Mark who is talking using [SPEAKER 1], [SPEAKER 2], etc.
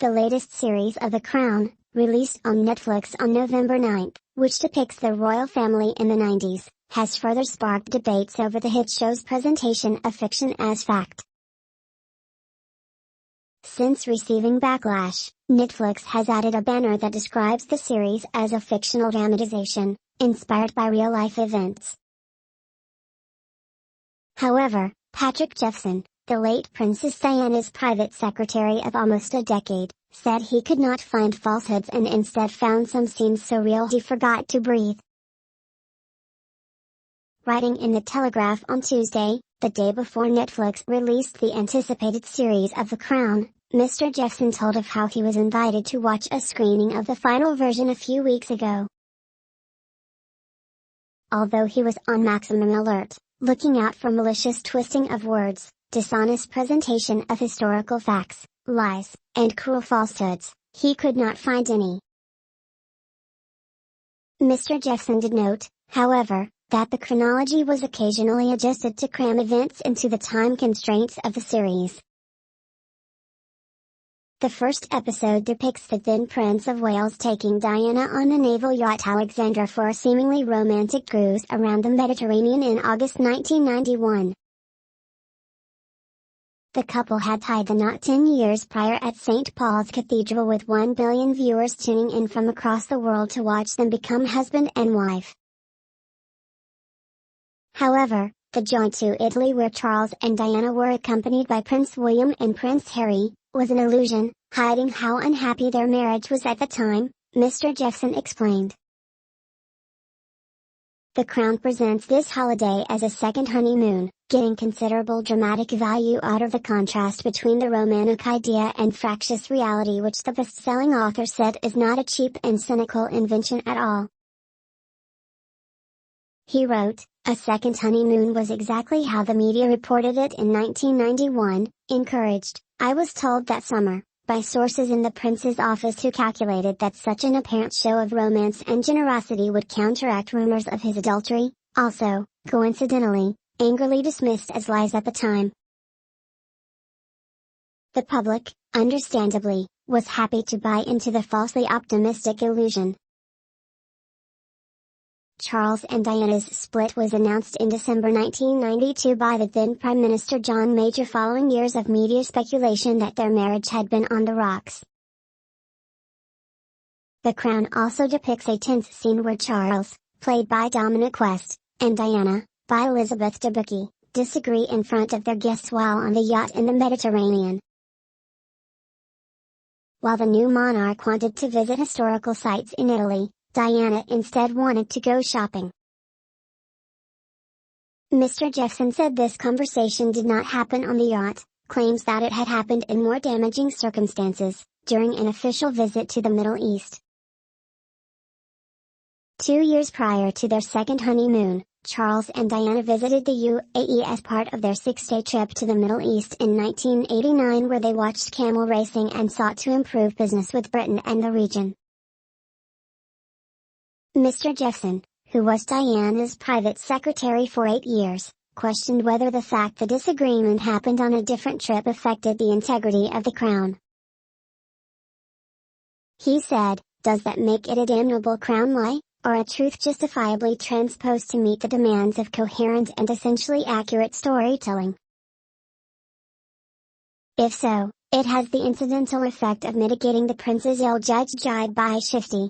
[SPEAKER 1] the latest series of The Crown, released on Netflix on November 9, which depicts the royal family in the 90s, has further sparked debates over the hit show's presentation of fiction as fact. Since receiving backlash, Netflix has added a banner that describes the series as a fictional dramatization, inspired by real-life events. However, Patrick Jeffson, the late Princess Diana's private secretary of almost a decade, said he could not find falsehoods and instead found some scenes so real he forgot to breathe. Writing in The Telegraph on Tuesday, the day before Netflix released the anticipated series of The Crown, Mr. Jeffson told of how he was invited to watch a screening of the final version a few weeks ago. Although he was on maximum alert, looking out for malicious twisting of words, dishonest presentation of historical facts, lies, and cruel falsehoods, he could not find any. Mr. Jeffson did note, however, that the chronology was occasionally adjusted to cram events into the time constraints of the series. The first episode depicts the then Prince of Wales taking Diana on the naval yacht Alexandra for a seemingly romantic cruise around the Mediterranean in August 1991. The couple had tied the knot 10 years prior at St. Paul's Cathedral, with 1 billion viewers tuning in from across the world to watch them become husband and wife. However, the jaunt to Italy, where Charles and Diana were accompanied by Prince William and Prince Harry, was an illusion, hiding how unhappy their marriage was at the time, Mr. Jeffson explained. The Crown presents this holiday as a second honeymoon, getting considerable dramatic value out of the contrast between the romantic idea and fractious reality, which the best-selling author said is not a cheap and cynical invention at all. He wrote, "A second honeymoon was exactly how the media reported it in 1991, encouraged, I was told that summer, by sources in the prince's office who calculated that such an apparent show of romance and generosity would counteract rumors of his adultery, also, coincidentally, angrily dismissed as lies at the time." The public, understandably, was happy to buy into the falsely optimistic illusion. Charles and Diana's split was announced in December 1992 by the then Prime Minister John Major, following years of media speculation that their marriage had been on the rocks. The Crown also depicts a tense scene where Charles, played by Dominic West, and Diana, by Elizabeth Debicki, disagree in front of their guests while on the yacht in the Mediterranean. While the new monarch wanted to visit historical sites in Italy, Diana instead wanted to go shopping. Mr. Jeffson said this conversation did not happen on the yacht, claims that it had happened in more damaging circumstances, during an official visit to the Middle East. 2 years prior to their second honeymoon, Charles and Diana visited the UAE as part of their 6-day trip to the Middle East in 1989, where they watched camel racing and sought to improve business with Britain and the region. Mr. Jeffson, who was Diana's private secretary for 8 years, questioned whether the fact the disagreement happened on a different trip affected the integrity of the Crown. He said, "Does that make it a damnable Crown lie, or a truth justifiably transposed to meet the demands of coherent and essentially accurate storytelling? If so, it has the incidental effect of mitigating the prince's ill-judged jibe by shifty,